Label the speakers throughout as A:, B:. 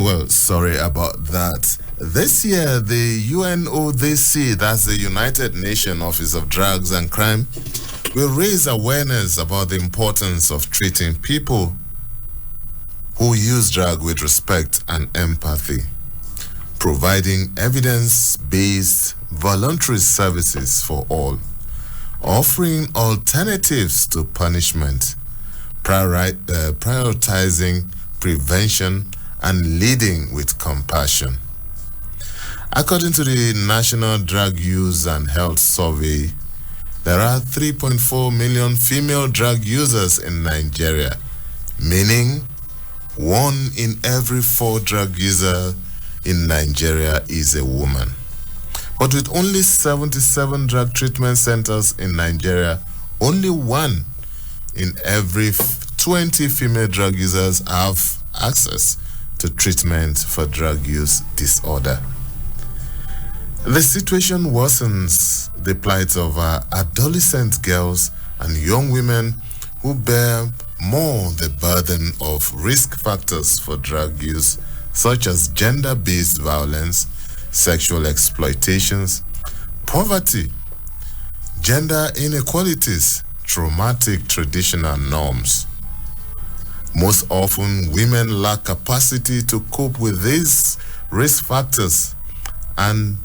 A: Oh, well, sorry about that. This year, the UNODC, that's the United Nations Office of Drugs and Crime, will raise awareness about the importance of treating people who use drugs with respect and empathy, providing evidence-based voluntary services for all, offering alternatives to punishment, prioritizing prevention, and leading with compassion. According to the National Drug Use and Health Survey, there are 3.4 million female drug users in Nigeria, meaning 1 in every 4 drug users in Nigeria is a woman. But with only 77 drug treatment centers in Nigeria, only 1 in every 20 female drug users have access to treatment for drug use disorder. The situation worsens the plight of adolescent girls and young women who bear more the burden of risk factors for drug use, such as gender-based violence, sexual exploitations, poverty, gender inequalities, traumatic traditional norms. Most often, women lack capacity to cope with these risk factors and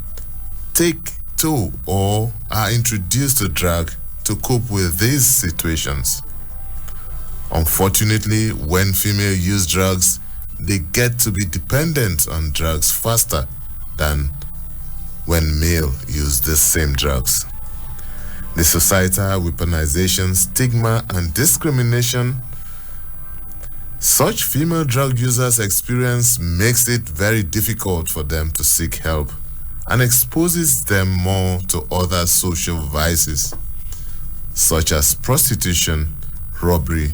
A: take to or are introduced to drug to cope with these situations. Unfortunately, when female use drugs, they get to be dependent on drugs faster than when male use the same drugs. The societal weaponization, stigma, and discrimination such female drug users experience makes it very difficult for them to seek help and exposes them more to other social vices such as prostitution, robbery,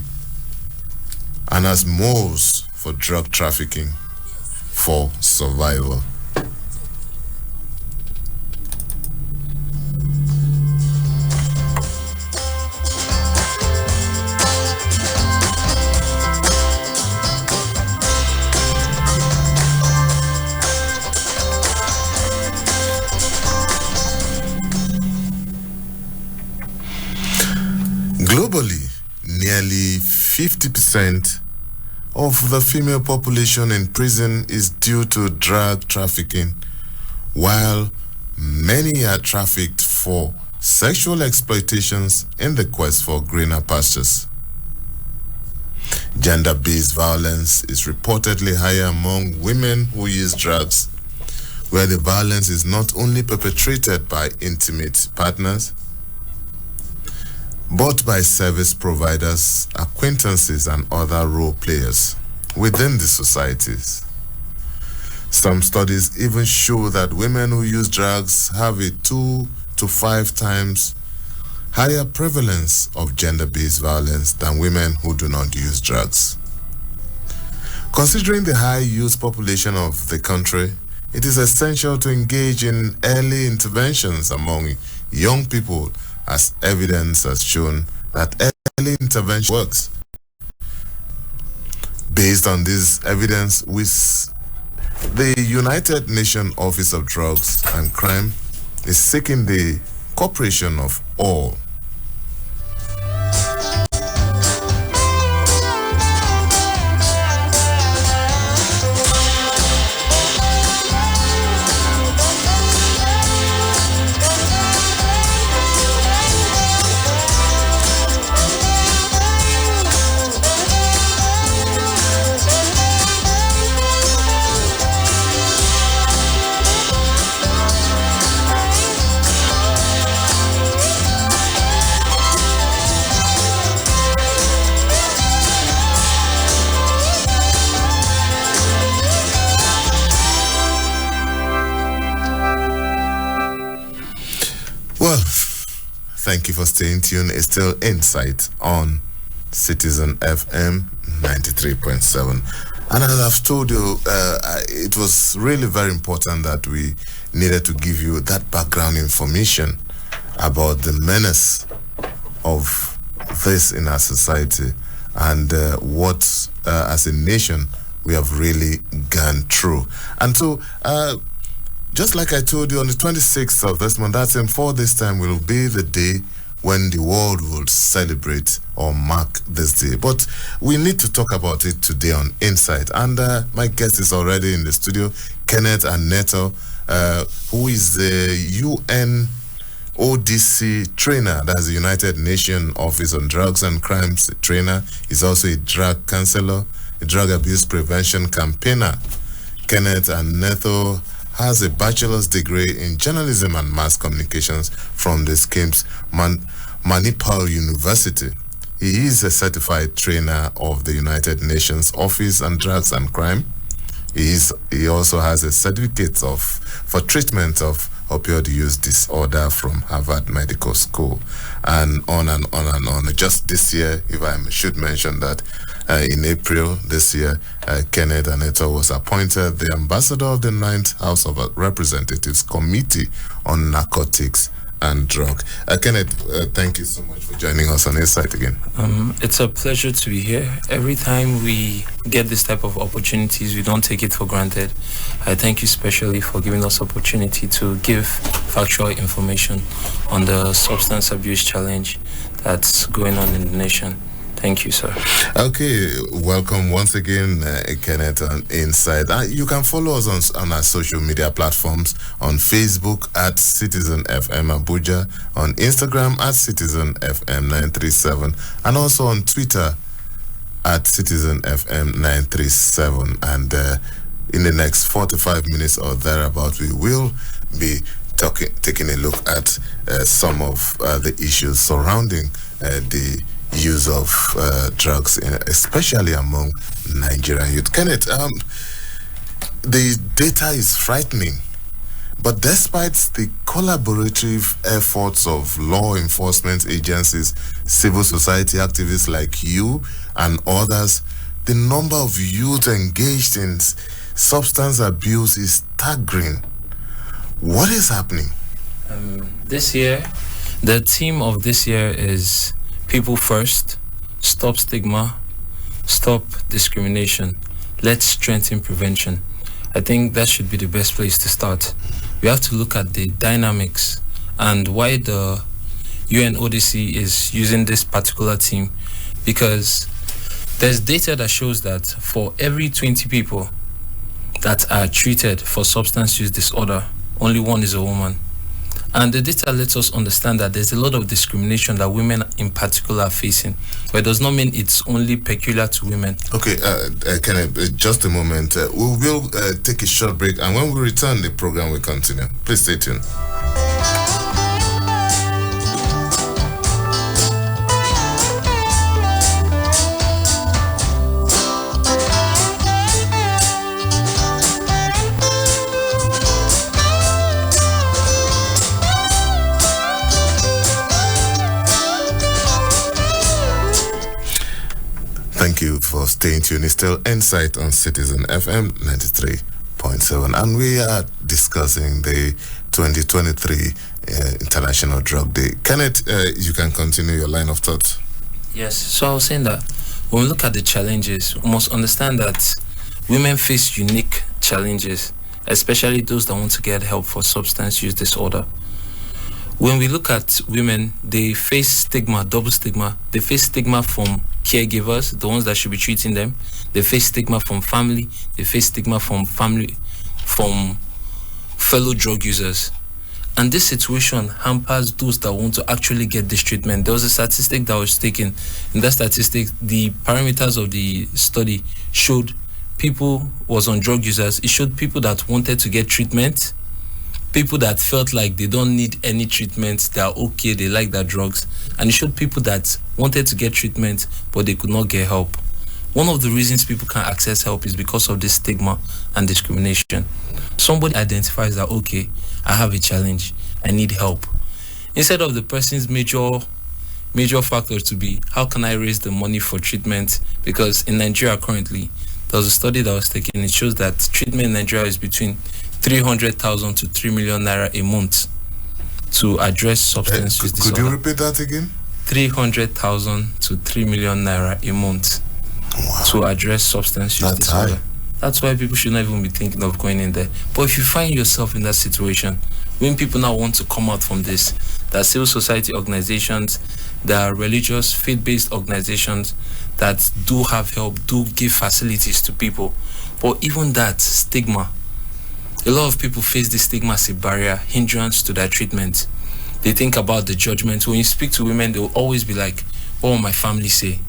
A: and as moves for drug trafficking for survival. Globally, nearly 50% of the female population in prison is due to drug trafficking, while many are trafficked for sexual exploitations in the quest for greener pastures. Gender-based violence is reportedly higher among women who use drugs, where the violence is not only perpetrated by intimate partners, but by service providers, acquaintances, and other role players within the societies. Some studies even show that women who use drugs have a 2 to 5 times higher prevalence of gender-based violence than women who do not use drugs. Considering the high youth population of the country, it is essential to engage in early interventions among young people, as evidence has shown that early intervention works. Based on this evidence, the United Nations Office of Drugs and Crime is seeking the cooperation of all. Well, thank you for staying tuned. It's still Insight on Citizen FM 93.7. And as I've told you, it was really very important that we needed to give you that background information about the menace of this in our society and what, as a nation, we have really gone through. And so, just like I told you, on the 26th of this month, that's in 4 days' time, will be the day when the world will celebrate or mark this day. But we need to talk about it today on Insight. And my guest is already in the studio, Kenneth Umotte, who is the UNODC trainer, that's the United Nations Office on Drugs and Crimes trainer. He's also a drug counselor, a drug abuse prevention campaigner. Kenneth Umotte has a bachelor's degree in journalism and mass communications from the Skims Manipal University. He is a certified trainer of the United Nations Office on Drugs and Crime. He also has a certificate for treatment of opioid use disorder from Harvard Medical School, and on and on and on. Just this year, if I should mention that, in April this year, Kenneth Umotte was appointed the ambassador of the 9th House of Representatives Committee on Narcotics and Drug. Kenneth, thank you so much for joining us on Insight again.
B: It's a pleasure to be here. Every time we get this type of opportunities, we don't take it for granted. I thank you especially for giving us opportunity to give factual information on the substance abuse challenge that's going on in the nation. Thank you, sir. Okay,
A: welcome once again, Kenneth, on Insight. You can follow us on our social media platforms, on Facebook at Citizen FM Abuja, on Instagram at Citizen FM 937, and also on Twitter at Citizen FM 937. And in the next 45 minutes or thereabout, we will be taking a look at some of the issues surrounding the use of drugs, especially among Nigerian youth. Kenneth, the data is frightening, but despite the collaborative efforts of law enforcement agencies, civil society activists like you and others, the number of youth engaged in substance abuse is staggering. What is happening?
B: This year, the theme of this year is People First, Stop Stigma, Stop Discrimination, Let's Strengthen Prevention. I think that should be the best place to start. We have to look at the dynamics and why the UNODC is using this particular theme, because there's data that shows that for every 20 people that are treated for substance use disorder, only one is a woman. And the data lets us understand that there's a lot of discrimination that women in particular are facing, but it does not mean it's only peculiar to women.
A: Okay, just a moment. We will take a short break, and when we return, the program will continue. Please stay tuned. Thank you for staying tuned. It's still Insight on Citizen FM 93.7, and we are discussing the 2023 International Drug Day. Kenneth, you can continue your line of thought.
B: Yes, so I was saying that when we look at the challenges, we must understand that women face unique challenges, especially those that want to get help for substance use disorder. When we look at women, they face stigma, double stigma. They face stigma from caregivers, the ones that should be treating them. They face stigma from family. They face stigma from fellow drug users. And this situation hampers those that want to actually get this treatment. There was a statistic that was taken. In that statistic, the parameters of the study showed people was on drug users. It showed people that wanted to get treatment, people that felt like they don't need any treatment, they are okay, they like their drugs, and it showed people that wanted to get treatment but they could not get help. One of the reasons people can't access help is because of this stigma and discrimination. Somebody identifies that, okay, I have a challenge, I need help. Instead of the person's major factor to be, how can I raise the money for treatment? Because in Nigeria currently, there was a study that was taken, it shows that treatment in Nigeria is between 300,000 to 3 million naira a month to address substance use disorder.
A: Could you repeat that again?
B: 300,000 to 3 million naira a month to address substance use disorder.
A: High.
B: That's why people should not even be thinking of going in there. But if you find yourself in that situation, when people now want to come out from this, there are civil society organizations, there are religious, faith-based organizations that do have help, do give facilities to people. But even that stigma, a lot of people face this stigma as a barrier, hindrance to their treatment. They think about the judgment. When you speak to women, they will always be like, what will my family say?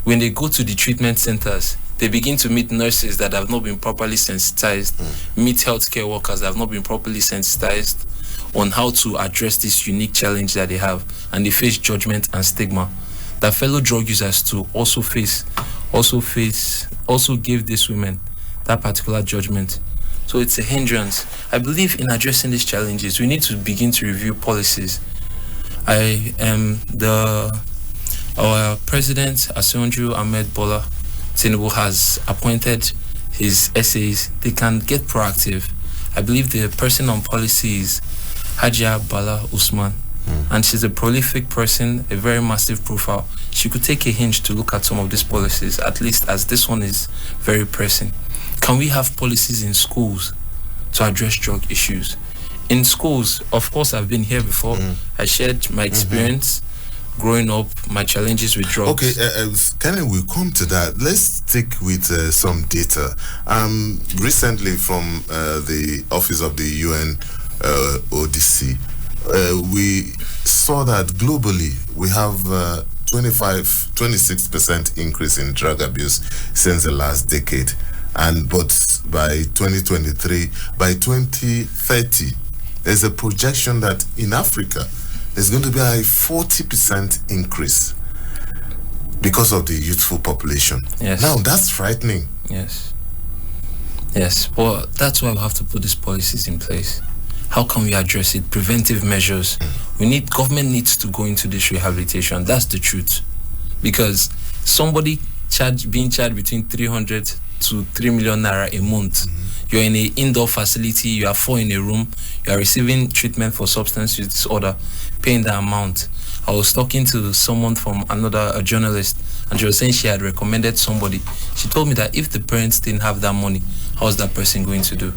B: When they go to the treatment centers, they begin to meet nurses that have not been properly sensitized, meet healthcare workers that have not been properly sensitized on how to address this unique challenge that they have, and they face judgment and stigma. That fellow drug users too also give these women that particular judgment. So it's a hindrance. I believe in addressing these challenges, we need to begin to review policies. Our president, Asionju Ahmed Bola Tinubu, has appointed his SAs. They can get proactive. I believe the person on policy is Hajia Bala Usman, and she's a prolific person, a very massive profile. She could take a hinge to look at some of these policies, at least as this one is very pressing. Can we have policies in schools to address drug issues? In schools, of course, I've been here before. I shared my experience growing up, my challenges with drugs.
A: Okay, Kenny, we'll come to that. Let's stick with some data. Recently, from the Office of the UN ODC, we saw that globally we have 26% increase in drug abuse since the last decade. But by 2023, by 2030, there's a projection that in Africa, there's going to be a 40% increase because of the youthful population.
B: Yes.
A: Now, that's frightening.
B: Yes. Yes. Well, that's why we have to put these policies in place. How can we address it? Preventive measures. Government needs to go into this rehabilitation. That's the truth. Because somebody being charged between 300 to 3 million naira a month. You're in an indoor facility, you are 4 in a room, you are receiving treatment for substance use disorder, paying the amount. I was talking to someone from a journalist, and she was saying she had recommended somebody. She told me that if the parents didn't have that money, how's that person going to do?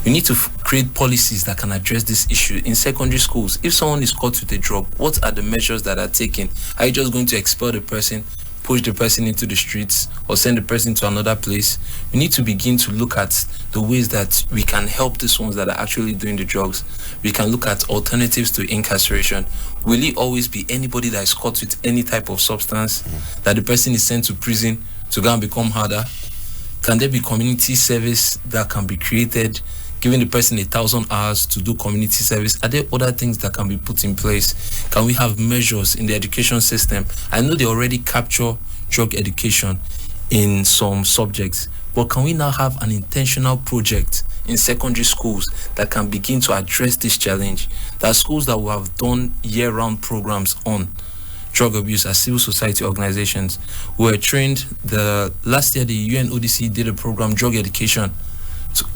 B: We need to create policies that can address this issue in secondary schools. If someone is caught with a drug, what are the measures that are taken? Are you just going to expel the person, push the person into the streets, or send the person to another place? We need to begin to look at the ways that we can help these ones that are actually doing the drugs. We can look at alternatives to incarceration. Will it always be anybody that is caught with any type of substance that the person is sent to prison to go and become harder? Can there be community service that can be created, giving the person 1,000 hours to do community service? Are there other things that can be put in place? Can we have measures in the education system? I know they already capture drug education in some subjects, but can we now have an intentional project in secondary schools that can begin to address this challenge? There are schools that will have done year-round programs on drug abuse as civil society organizations. We were trained, last year the UN ODC did a program, drug education,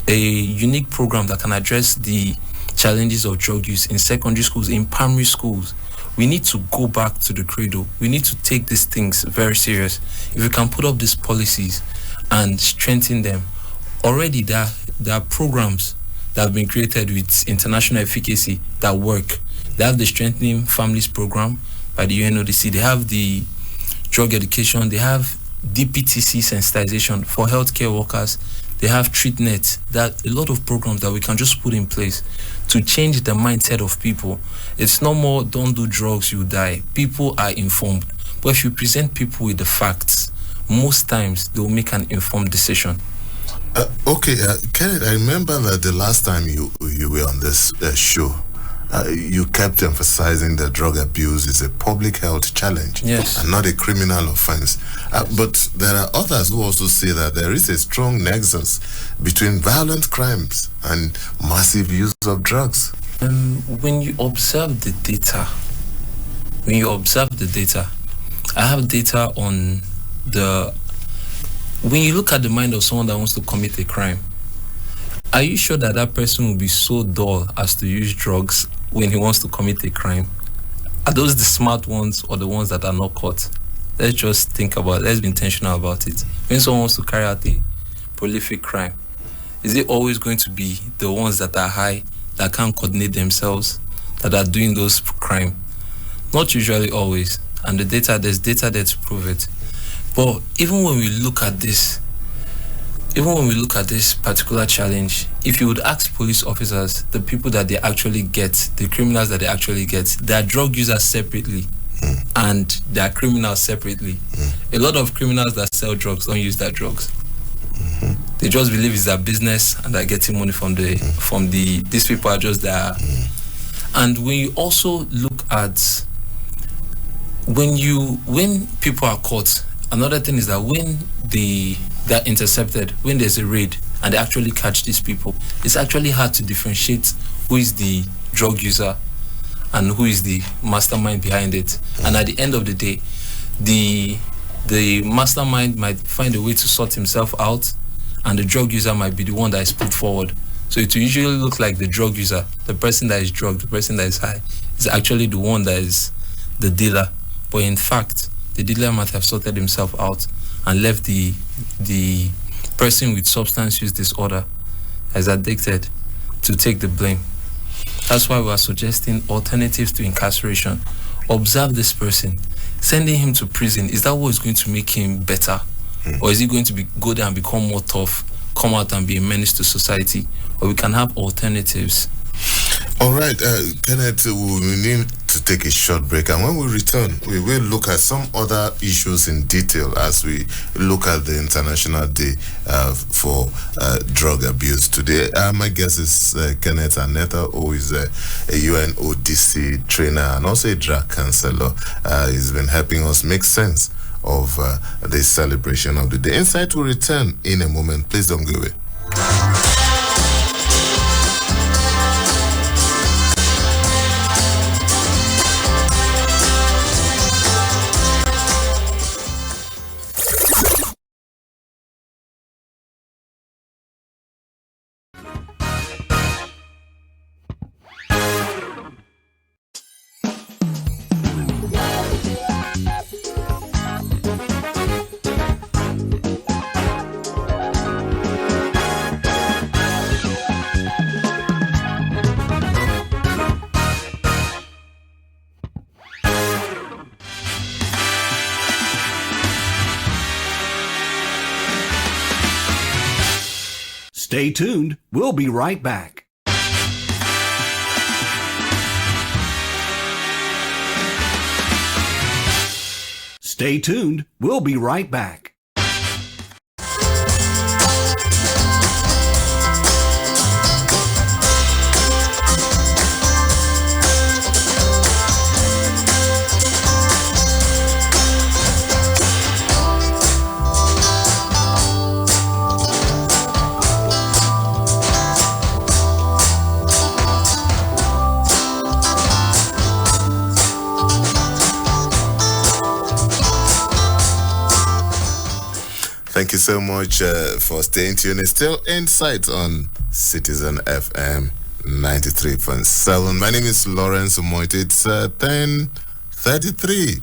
B: a unique program that can address the challenges of drug use in secondary schools, in primary schools. We need to go back to the cradle. We need to take these things very serious. If we can put up these policies and strengthen them, already there are programs that have been created with international efficacy that work. They have the Strengthening Families program by the UNODC. They have the drug education. They have DPTC sensitization for healthcare workers. They have TreatNet. That a lot of programs that we can just put in place to change the mindset of people. It's no more don't do drugs, you die. People are informed. But if you present people with the facts, most times they will make an informed decision.
A: Kenneth, I remember that the last time you were on this show, you kept emphasizing that drug abuse is a public health challenge,
B: yes,
A: and not a criminal offense. But there are others who also say that there is a strong nexus between violent crimes and massive use of drugs.
B: When you observe the data, I have data on when you look at the mind of someone that wants to commit a crime, are you sure that that person will be so dull as to use drugs when he wants to commit a crime? Are those the smart ones or the ones that are not caught? Let's just think about it. Let's be intentional about it. When someone wants to carry out a prolific crime? Is it always going to be the ones that are high, that can't coordinate themselves, that are doing those crime? Not usually always. And there's data there to prove it. But even when we look at this particular challenge, if you would ask police officers, the people that they actually get, the criminals that they actually get, they are drug users separately and they are criminals separately. A lot of criminals that sell drugs don't use their drugs. They just believe it's their business and they're getting money from these people are just there. And when you also look at when people are caught, another thing is that when they're intercepted, when there's a raid and they actually catch these people, it's actually hard to differentiate who is the drug user and who is the mastermind behind it. And at the end of the day, the mastermind might find a way to sort himself out, and the drug user might be the one that is put forward. So it will usually look like the drug user, the person that is drugged, the person that is high, is actually the one that is the dealer. But in fact, the dealer might have sorted himself out and left the person with substance use disorder as addicted to take the blame. That's why we are suggesting alternatives to incarceration. Observe this person. Sending him to prison, is that what is going to make him better? Or is he going to go there and become more tough, come out and be a menace to society? Or we can have alternatives.
A: All right, Kenneth, we need to take a short break, and when we return, we will look at some other issues in detail as we look at the International Day for Drug Abuse today. My guest is Kenneth Aneta, who is a UNODC trainer and also a drug counselor. He's been helping us make sense of the celebration of the day. Insight will return in a moment. Please don't go away.
C: Stay tuned. We'll be right back. Stay tuned. We'll be right back.
A: Thank you so much for staying tuned. It's still Insight on Citizen FM 93.7. My name is Lawrence Umotte. It's 10:33,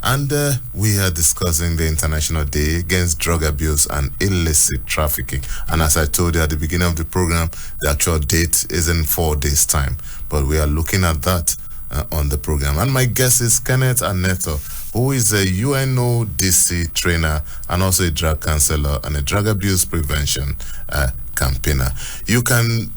A: and we are discussing the International Day Against Drug Abuse and Illicit Trafficking. And as I told you at the beginning of the program, the actual date is in 4 days' time, but we are looking at that on the program. And my guest is Kenneth Aneto, who is a UNODC trainer and also a drug counselor and a drug abuse prevention campaigner. You can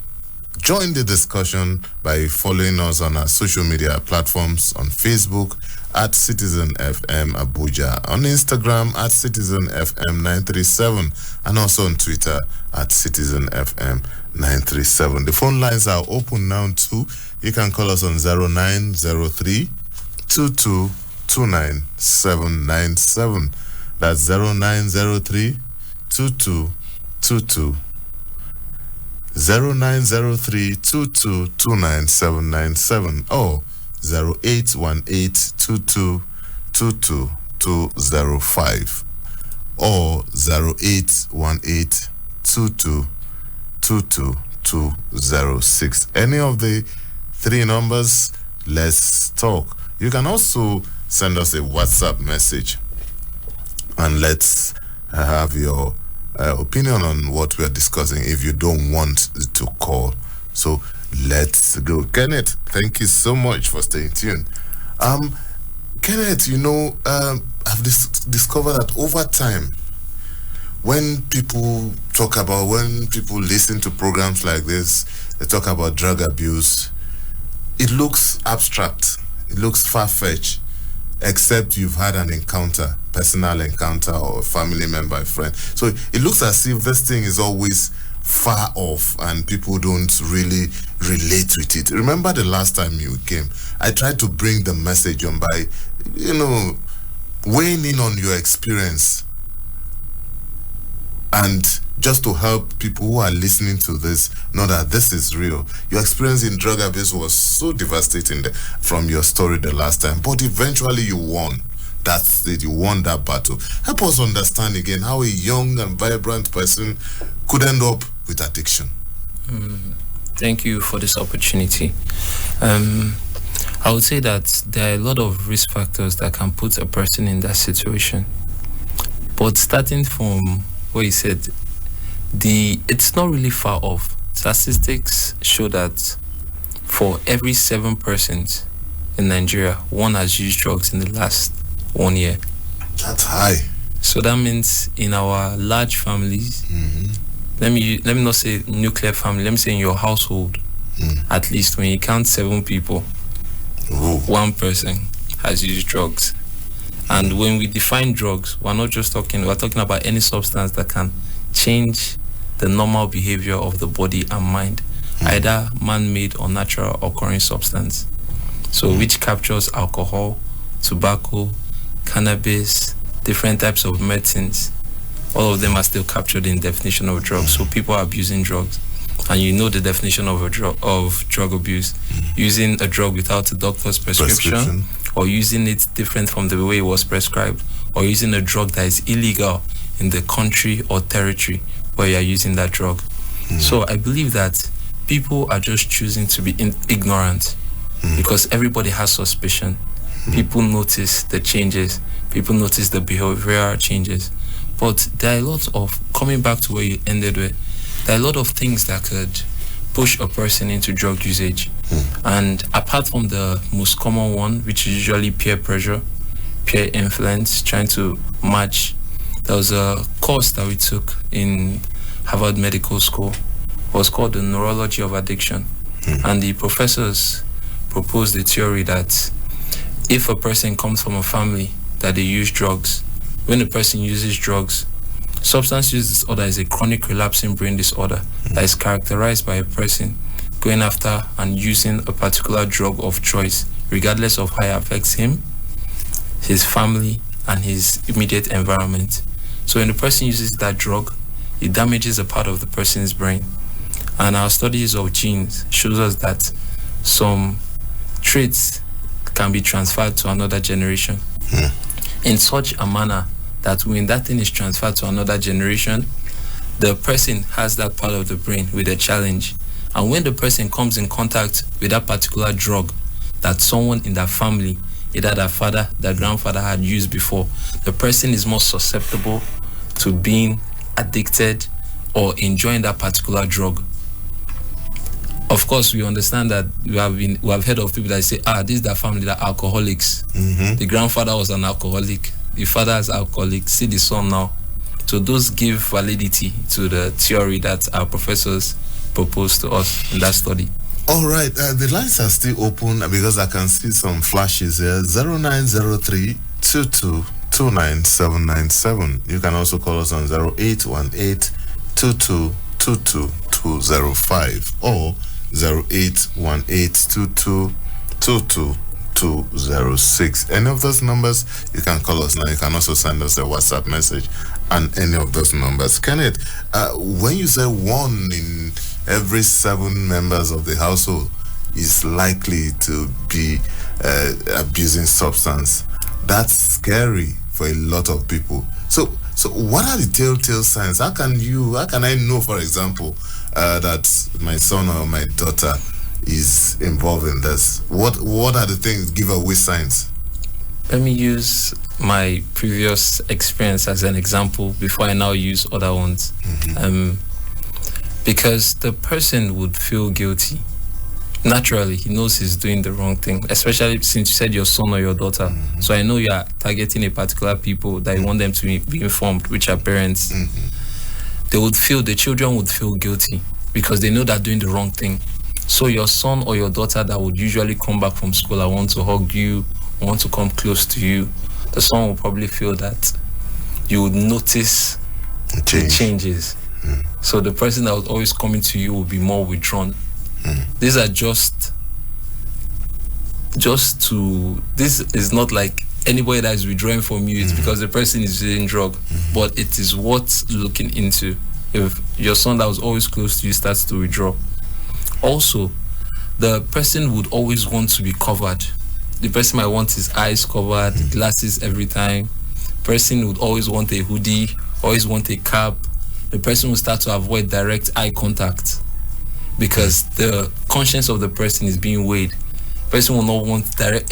A: join the discussion by following us on our social media platforms, on Facebook at Citizen FM Abuja, on Instagram at Citizen FM 937, and also on Twitter at Citizen FM 937. The phone lines are open now too. You can call us on 0903 29797. That's 0903 2297797 or 0818222205 or 0818222206. Any of the three numbers, let's talk. You can also send us a WhatsApp message and let's have your opinion on what we are discussing if you don't want to call. So let's go. Kenneth, thank you so much for staying tuned. Kenneth, I've discovered that over time, when people listen to programs like this, they talk about drug abuse, it looks abstract, it looks far-fetched, except you've had an encounter, personal encounter, or a family member, a friend. So it looks as if this thing is always far off and people don't really relate with it. Remember the last time you came, I tried to bring the message on by, weighing in on your experience, and just to help people who are listening to this know that this is real. Your experience in drug abuse was so devastating from your story the last time, but eventually you won. That's it, you won that battle. Help us understand again how a young and vibrant person could end up with addiction.
B: Thank you for this opportunity. I would say that there are a lot of risk factors that can put a person in that situation. But starting from what you said, it's not really far off. Statistics show that for every 7 persons in Nigeria, 1 has used drugs in the last 1 year.
A: That's high.
B: So that means in our large families, let me not say nuclear family, let me say in your household, at least when you count 7 people, 1 person has used drugs. And when we define drugs, we're talking about any substance that can change the normal behavior of the body and mind, either man-made or natural occurring substance. So which captures alcohol, tobacco, cannabis, different types of medicines. All of them are still captured in definition of drugs. So people are abusing drugs. And you know the definition of drug abuse: using a drug without a doctor's prescription, or using it different from the way it was prescribed, or using a drug that is illegal in the country or territory where you are using that drug. So I believe that people are just choosing to be ignorant because everybody has suspicion. People notice the changes, people notice the behavioral changes. But there are a lot of, coming back to where you ended with, there are a lot of things that could push a person into drug usage. And apart from the most common one, which is usually peer pressure, peer influence, trying to match. There was a course that we took in Harvard Medical School. It was called the Neurology of Addiction. And the professors proposed the theory that if a person comes from a family that they use drugs, when a person uses drugs, substance use disorder is a chronic relapsing brain disorder that is characterized by a person going after and using a particular drug of choice, regardless of how it affects him, his family, and his immediate environment. So when the person uses that drug, it damages a part of the person's brain. And our studies of genes shows us that some traits can be transferred to another generation in such a manner that when that thing is transferred to another generation, the person has that part of the brain with a challenge. And when the person comes in contact with that particular drug that someone in that family, either their father, their grandfather had used before, the person is more susceptible to being addicted or enjoying that particular drug. Of course, we understand that we have heard of people that say, this is the family that are alcoholics. The grandfather was an alcoholic. The father is alcoholic. See the son now. So those give validity to the theory that our professors proposed to us in that study.
A: All right, the lines are still open because I can see some flashes here. 0903 2229797. You can also call us on 0818 2222205 or 0818 2222206. Any of those numbers, you can call us now. You can also send us a WhatsApp message on any of those numbers. Kenneth, when you say 1 in every 7 members of the household is likely to be abusing substance, that's scary for a lot of people. So what are the telltale signs? How can I know, for example, that my son or my daughter is involved in this? What are the things, giveaway signs?
B: Let me use my previous experience as an example before I now use other ones. Because the person would feel guilty. Naturally, he knows he's doing the wrong thing, especially since you said your son or your daughter. So I know you are targeting a particular people that you want them to be informed, which are parents. The children would feel guilty because they know they're doing the wrong thing. So your son or your daughter that would usually come back from school, I want to hug you, I want to come close to you, the son will probably feel that you would notice the changes. So the person that was always coming to you will be more withdrawn. These are just to, this is not like anybody that is withdrawing from you, it's because the person is using drug, but it is worth looking into if your son that was always close to you starts to withdraw. Also, the person would always want to be covered. The person might want his eyes covered, glasses every time. Person would always want a hoodie, always want a cap. The person will start to avoid direct eye contact because the conscience of the person is being weighed. Person will not want direct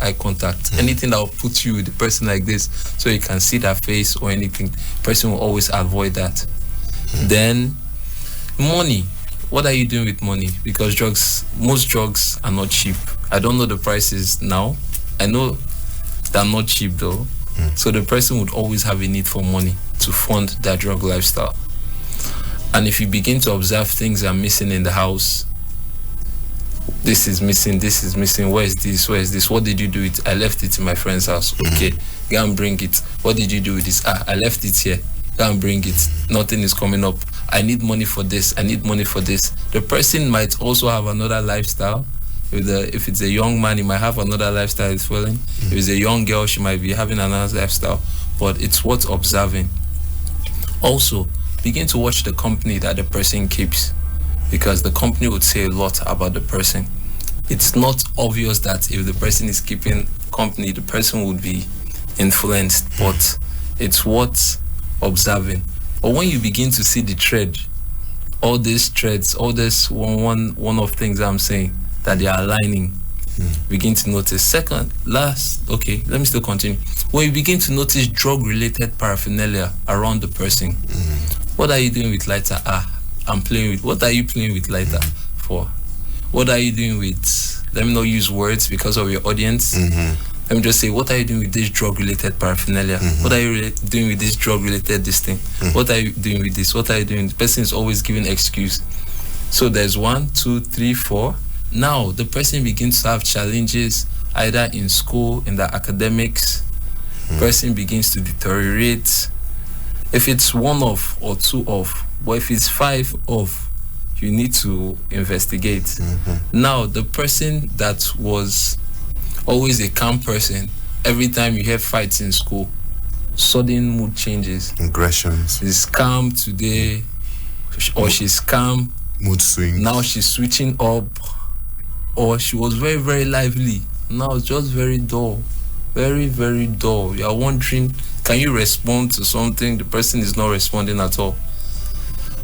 B: eye contact, anything that will put you with the person like this so you can see their face or anything. Person will always avoid that. Then money. What are you doing with money? Because most drugs are not cheap. I don't know the prices now. I know they're not cheap though. So the person would always have a need for money to fund their drug lifestyle. And if you begin to observe things are missing in the house, this is missing, where is this, what did you do with it? I left it in my friend's house. Okay, go and bring it. What did you do with this? I left it here, go and bring it. Nothing is coming up. I need money for this, The person might also have another lifestyle. If it's a young man, he might have another lifestyle he's following. If it's a young girl, she might be having another lifestyle. But it's worth observing. Also, begin to watch the company that the person keeps, because the company would say a lot about the person. It's not obvious that if the person is keeping company, the person would be influenced, but it's worth observing. But when you begin to see the thread, all these threads, all this one of things I'm saying, that they are aligning, begin to notice. Let me still continue. When you begin to notice drug-related paraphernalia around the person, what are you doing with lighter? I'm playing with. What are you playing with lighter for? What are you doing with? Let me not use words because of your audience. Let me just say, what are you doing with this drug-related paraphernalia? What are you doing with this drug-related this thing? What are you doing with this? What are you doing? The person is always giving excuse. So there's 1, 2, 3, 4. Now the person begins to have challenges either in school, in the academics. Person begins to deteriorate. If it's 1 off or 2 off, but if it's 5 off, you need to investigate. Now the person that was always a calm person, every time you hear fights in school, sudden mood changes,
A: aggressions.
B: She's calm today, or she's calm,
A: mood swings.
B: Now she's switching up, or she was very, very lively, now it's just very dull, very, very dull. You are wondering, can you respond to something? The person is not responding at all.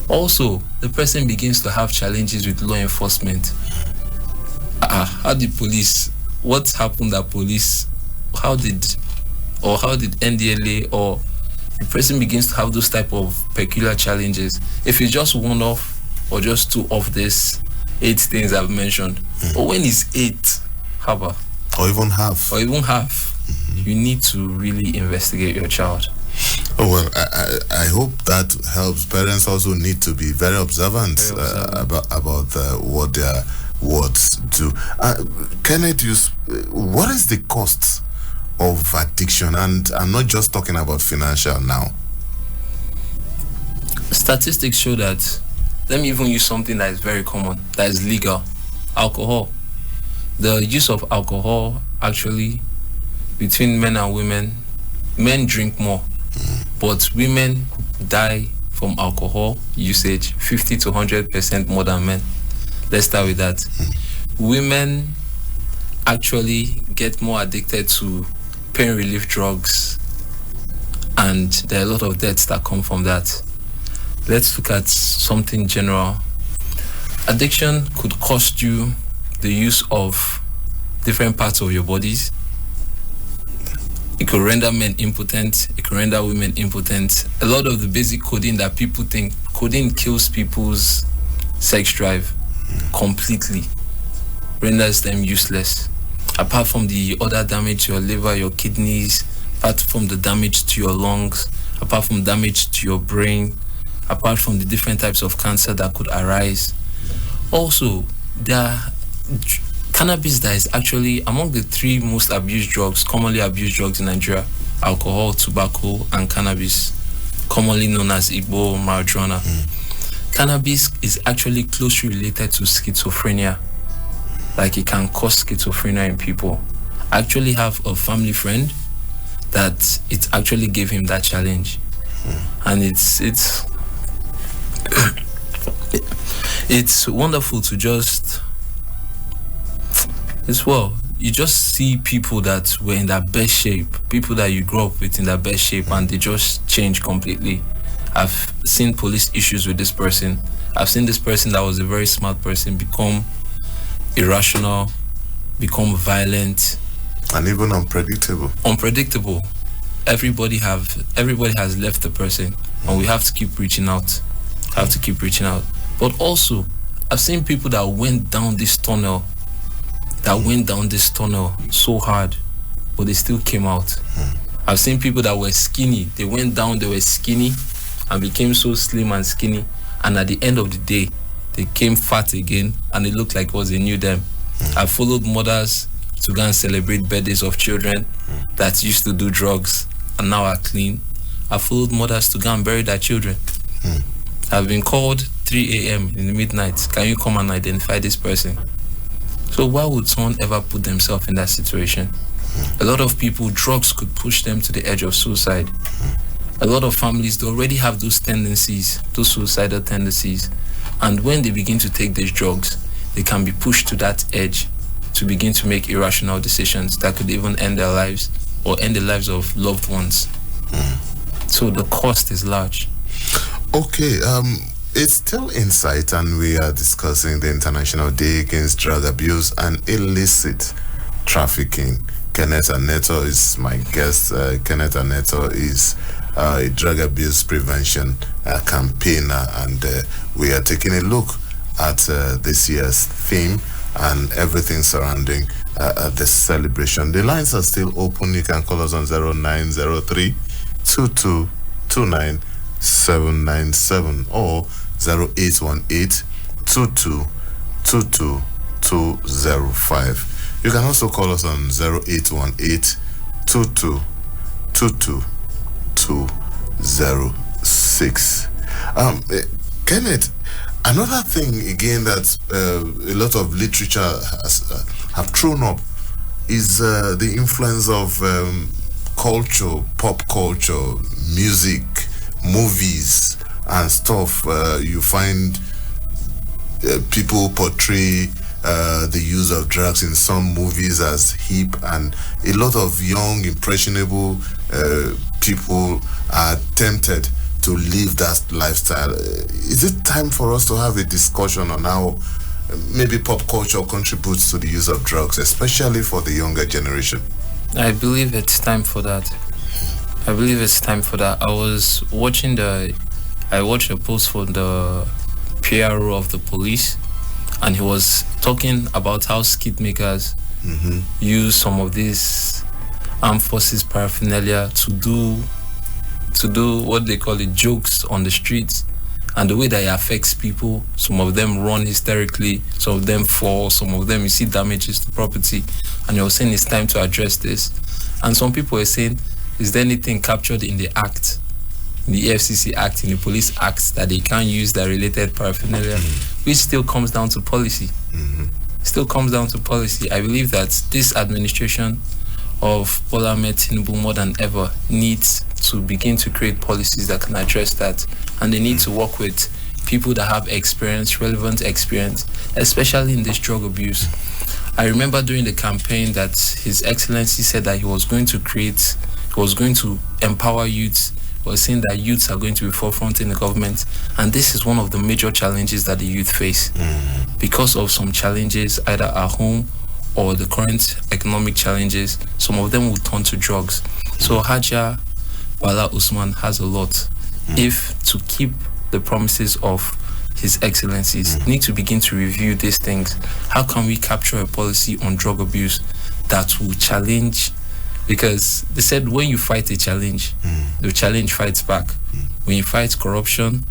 B: Also, the person begins to have challenges with law enforcement. How did police? What happened at police? How did NDLA, or the person begins to have those type of peculiar challenges? If it's just 1 off or just 2 off this 8 things I've mentioned, or when it's 8, haba,
A: or even half,
B: you need to really investigate your child.
A: Oh well, I hope that helps. Parents also need to be very observant, about what their words do. Kenneth, what is the cost of addiction? And I'm not just talking about financial now.
B: Statistics show that, let me even use something that is very common, that is legal. Alcohol. The use of alcohol, actually, between men and women, men drink more, but women die from alcohol usage 50 to 100% more than men. Let's start with that. Women actually get more addicted to pain relief drugs, and there are a lot of deaths that come from that. Let's look at something general. Addiction could cost you the use of different parts of your bodies. It could render men impotent. It could render women impotent. A lot of the basic coding that people think, coding kills people's sex drive completely, renders them useless. Apart from the other damage to your liver, your kidneys, apart from the damage to your lungs, apart from damage to your brain, apart from the different types of cancer that could arise. Also, cannabis that is actually among the 3 most abused drugs, commonly abused drugs in Nigeria: alcohol, tobacco, and cannabis, commonly known as Igbo marijuana. Cannabis is actually closely related to schizophrenia. Like, it can cause schizophrenia in people. I actually have a family friend that it actually gave him that challenge. And it's it's wonderful to just, you just see people that were in their best shape, people that you grew up with in their best shape, and they just change completely. I've seen police issues with this person. I've seen this person that was a very smart person become irrational, become violent,
A: and even unpredictable. Everybody has left the person, and we have to keep reaching out. But also, I've seen people that went down this tunnel so hard, but they still came out. I've seen people that were skinny. They went down, they were skinny, and became so slim and skinny, and at the end of the day, they came fat again, and it looked like it was a new them. I followed mothers to go and celebrate birthdays of children that used to do drugs and now are clean. I followed mothers to go and bury their children. I've been called 3 a.m. in the midnight. Can you come and identify this person? So why would someone ever put themselves in that situation? A lot of people, drugs could push them to the edge of suicide. A lot of families, they already have those tendencies, those suicidal tendencies. And when they begin to take these drugs, they can be pushed to that edge to begin to make irrational decisions that could even end their lives or end the lives of loved ones. So the cost is large. Okay, it's still Insight, and we are discussing the International Day Against Drug Abuse and Illicit Trafficking. Kenneth Aneto is my guest. Kenneth Aneto is a drug abuse prevention campaigner, and we are taking a look at this year's theme and everything surrounding the celebration. The lines are still open. You can call us on 0903 2229 797 or 0818 2222 205. You can also call us on 0818 2222 206. Kenneth, another thing again that a lot of literature have thrown up is the influence of culture, pop culture, music, movies and stuff. You find people portray the use of drugs in some movies as hip, and a lot of young, impressionable people are tempted to live that lifestyle. Is it time for us to have a discussion on how maybe pop culture contributes to the use of drugs, especially for the younger generation?
B: I believe it's time for that. I watched a post from the PRO of the police, and he was talking about how skit makers use some of these armed forces paraphernalia to do what they call it, jokes on the streets, and the way that it affects people. Some of them run hysterically, some of them fall, some of them you see damages to property, and he was saying it's time to address this. And some people were saying, is there anything captured in the act, in the EFCC Act, in the Police Act, that they can't use that related paraphernalia, which still comes down to policy. Still comes down to policy. I believe that this administration of Bola Ahmed Tinubu more than ever needs to begin to create policies that can address that, and they need to work with people that have experience, relevant experience, especially in this drug abuse. I remember during the campaign that His Excellency said that he was going to empower youths. He was saying that youths are going to be forefront in the government, and this is one of the major challenges that the youth face because of some challenges either at home or the current economic challenges. Some of them will turn to drugs. So Haja Bala Usman has a lot. If to keep the promises of His Excellencies, need to begin to review these things. How can we capture a policy on drug abuse that will challenge? Because they said when you fight a challenge, the challenge fights back. When you fight corruption,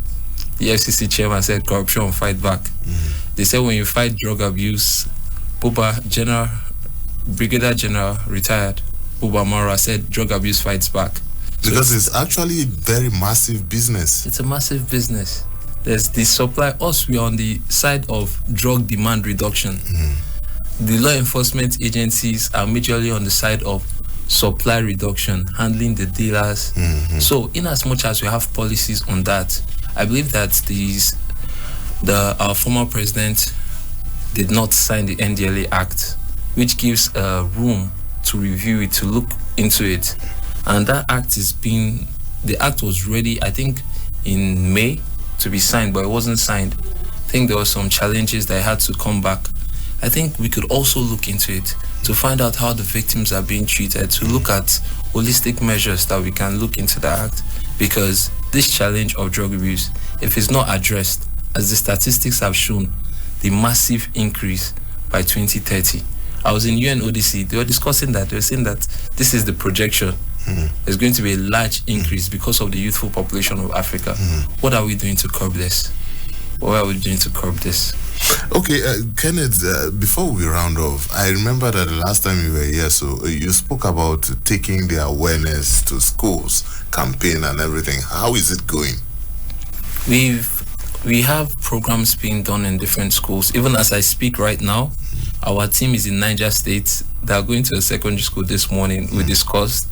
B: the FCC chairman said corruption will fight back. They said when you fight drug abuse, Brigadier General retired Buba Mara said drug abuse fights back.
A: Because it's actually a very massive business.
B: It's a massive business. There's the supply. Us, we are on the side of drug demand reduction. The law enforcement agencies are majorly on the side of supply reduction, handling the dealers. So in as much as we have policies on that, I believe that our former president did not sign the NDLA Act, which gives room to review it, to look into it. And that act the act was ready, I think, in May to be signed, but it wasn't signed. I think there were some challenges that had to come back. I think we could also look into it to find out how the victims are being treated, to look at holistic measures that we can look into the act, because this challenge of drug abuse, if it's not addressed, as the statistics have shown, the massive increase by 2030. I was in UNODC, they were discussing that, they were saying that this is the projection. There's going to be a large increase because of the youthful population of Africa. What are we doing to curb this? What are we doing to curb this?
A: Okay, Kenneth, before we round off, I remember that the last time you were here, so you spoke about taking the awareness to schools, campaign and everything. How is it going?
B: We have programs being done in different schools. Even as I speak right now, our team is in Niger State. They are going to a secondary school this morning. We discussed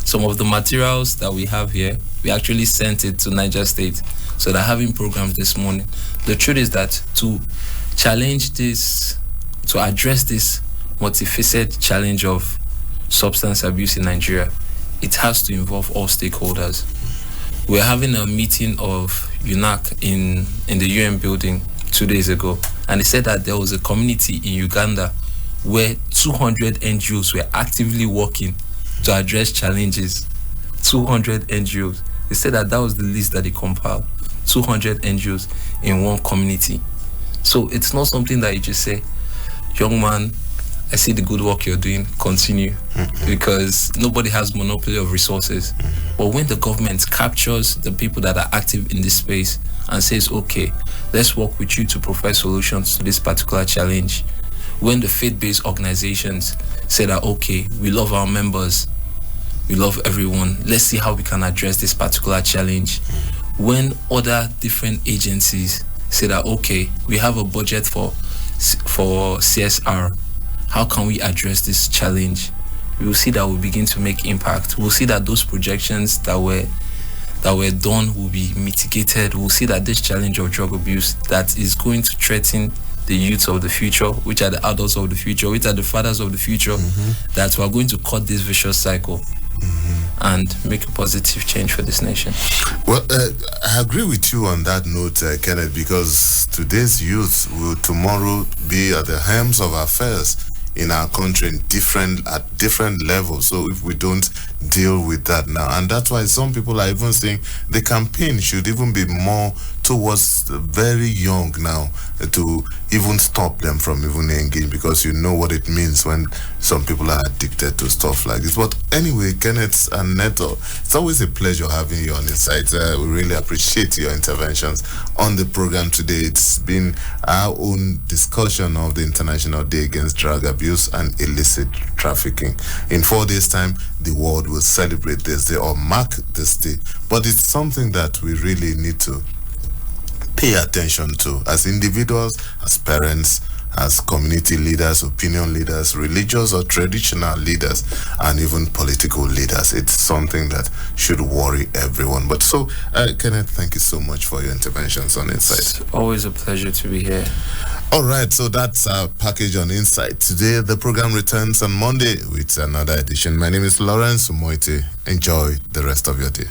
B: some of the materials that we have here. We actually sent it to Niger State. So they're having programs this morning. The truth is that to challenge this, to address this multifaceted challenge of substance abuse in Nigeria, it has to involve all stakeholders. We're having a meeting of UNAC in the UN building 2 days ago, and they said that there was a community in Uganda where 200 NGOs were actively working to address challenges. 200 NGOs. They said that was the list that they compiled. 200 NGOs in one community. So it's not something that you just say, young man, I see the good work you're doing, continue. Because nobody has monopoly of resources. But when the government captures the people that are active in this space and says, okay, let's work with you to provide solutions to this particular challenge. When the faith-based organizations say that, okay, we love our members, we love everyone, let's see how we can address this particular challenge. When other different agencies say that, okay, we have a budget for CSR, how can we address this challenge? We will see that we begin to make impact. We'll see that those projections that were done will be mitigated. We'll see that this challenge of drug abuse that is going to threaten the youths of the future, which are the adults of the future, which are the fathers of the future, that we are going to cut this vicious cycle and make a positive change for this nation.
A: Well, I agree with you on that note, Kenneth, because today's youth will tomorrow be at the helms of affairs in our country at different levels. So if we don't deal with that now, and that's why some people are even saying the campaign should even be more towards the very young now, to even stop them from even engaging, because you know what it means when some people are addicted to stuff like this. But anyway, Kenneth and Neto, it's always a pleasure having you on Insight. We really appreciate your interventions on the program today. It's been our own discussion of the International Day Against Drug Abuse and Illicit Trafficking. In 4 days' time, the world will celebrate this day or mark this day. But it's something that we really need to pay attention to as individuals, as parents, as community leaders, opinion leaders, religious or traditional leaders, and even political leaders. It's something that should worry everyone. But so, Kenneth, thank you so much for your interventions on Insight.
B: It's always a pleasure to be here.
A: All right, so that's our package on Insight. Today, the program returns on Monday with another edition. My name is Lawrence Umotte. Enjoy the rest of your day.